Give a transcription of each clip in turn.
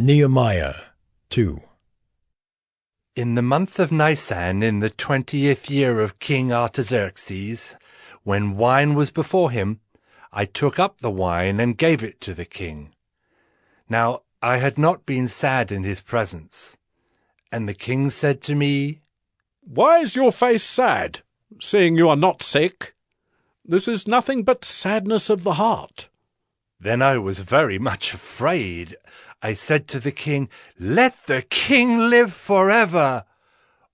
Nehemiah 2. In the month of Nisan, in the 20th year of King Artaxerxes, when wine was before him, I took up the wine and gave it to the king. Now I had not been sad in his presence. And the king said to me, "Why is your face sad, seeing you are not sick? This is nothing but sadness of the heart." Then I was very much afraid. I said to the king, "Let the king live forever.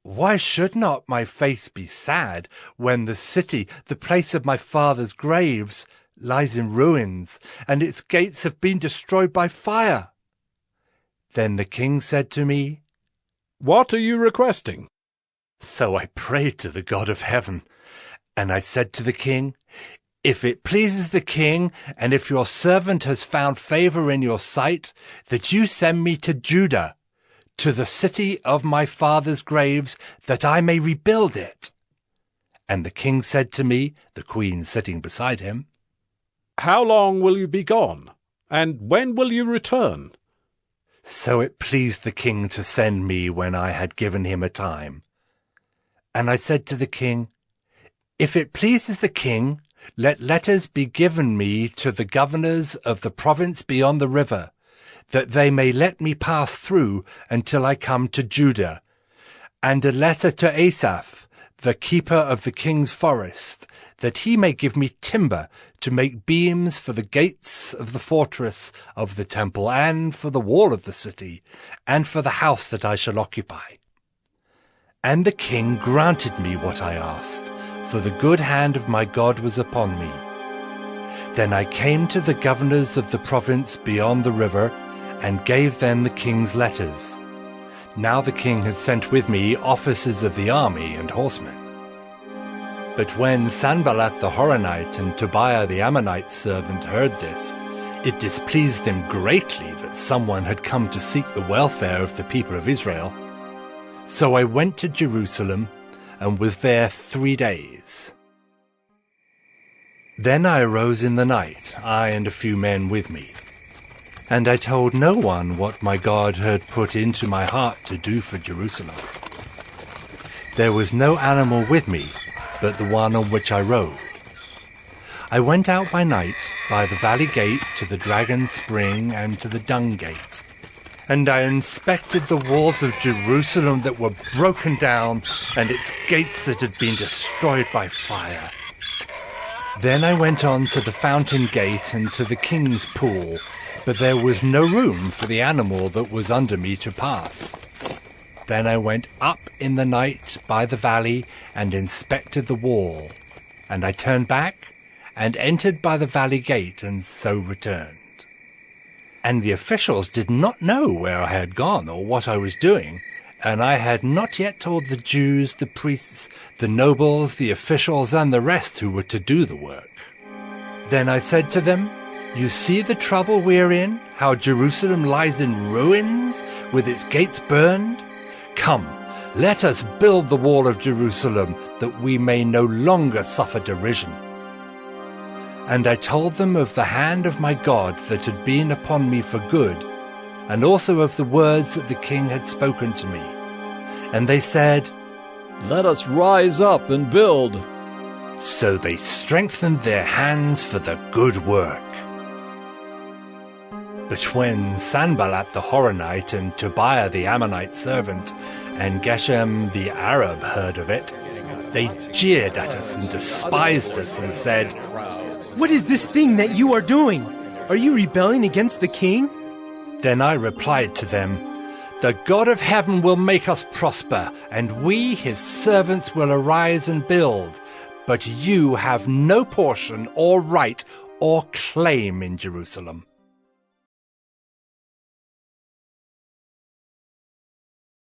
Why should not my face be sad when the city, the place of my father's graves, lies in ruins, and its gates have been destroyed by fire?" Then the king said to me, "What are you requesting?" So I prayed to the God of heaven, and I said to the king, "If it pleases the king, and if your servant has found favor in your sight, that you send me to Judah, to the city of my father's graves, that I may rebuild it." And the king said to me, the queen sitting beside him, "How long will you be gone, and when will you return?" So it pleased the king to send me when I had given him a time. And I said to the king, "If it pleases the king, let letters be given me to the governors of the province beyond the river, that they may let me pass through until I come to Judah, and a letter to Asaph, the keeper of the king's forest, that he may give me timber to make beams for the gates of the fortress of the temple, and for the wall of the city, and for the house that I shall occupy." And the king granted me what I asked, for the good hand of my God was upon me. Then I came to the governors of the province beyond the river, and gave them the king's letters. Now the king had sent with me officers of the army and horsemen. But when Sanballat the Horonite and Tobiah the Ammonite servant heard this, it displeased them greatly that someone had come to seek the welfare of the people of Israel. So I went to Jerusalem, and was there 3 days. Then I arose in the night, I and a few men with me. And I told no one what my God had put into my heart to do for Jerusalem. There was no animal with me, but the one on which I rode. I went out by night, by the valley gate, to the dragon spring, and to the dung gate. And I inspected the walls of Jerusalem that were broken down, and its gates that had been destroyed by fire. Then I went on to the fountain gate and to the king's pool, but there was no room for the animal that was under me to pass. Then I went up in the night by the valley and inspected the wall, and I turned back and entered by the valley gate, and so returned. And the officials did not know where I had gone or what I was doing, and I had not yet told the Jews, the priests, the nobles, the officials, and the rest who were to do the work. Then I said to them, "You see the trouble we are in, how Jerusalem lies in ruins, with its gates burned? Come, let us build the wall of Jerusalem, that we may no longer suffer derision." And I told them of the hand of my God that had been upon me for good, and also of the words that the king had spoken to me. And they said, "Let us rise up and build." So they strengthened their hands for the good work. But when Sanballat the Horonite and Tobiah the Ammonite servant and Geshem the Arab heard of it, they jeered at us and despised us and said, "What is this thing that you are doing? Are you rebelling against the king?" Then I replied to them, "The God of heaven will make us prosper, and we, his servants, will arise and build. But you have no portion or right or claim in Jerusalem."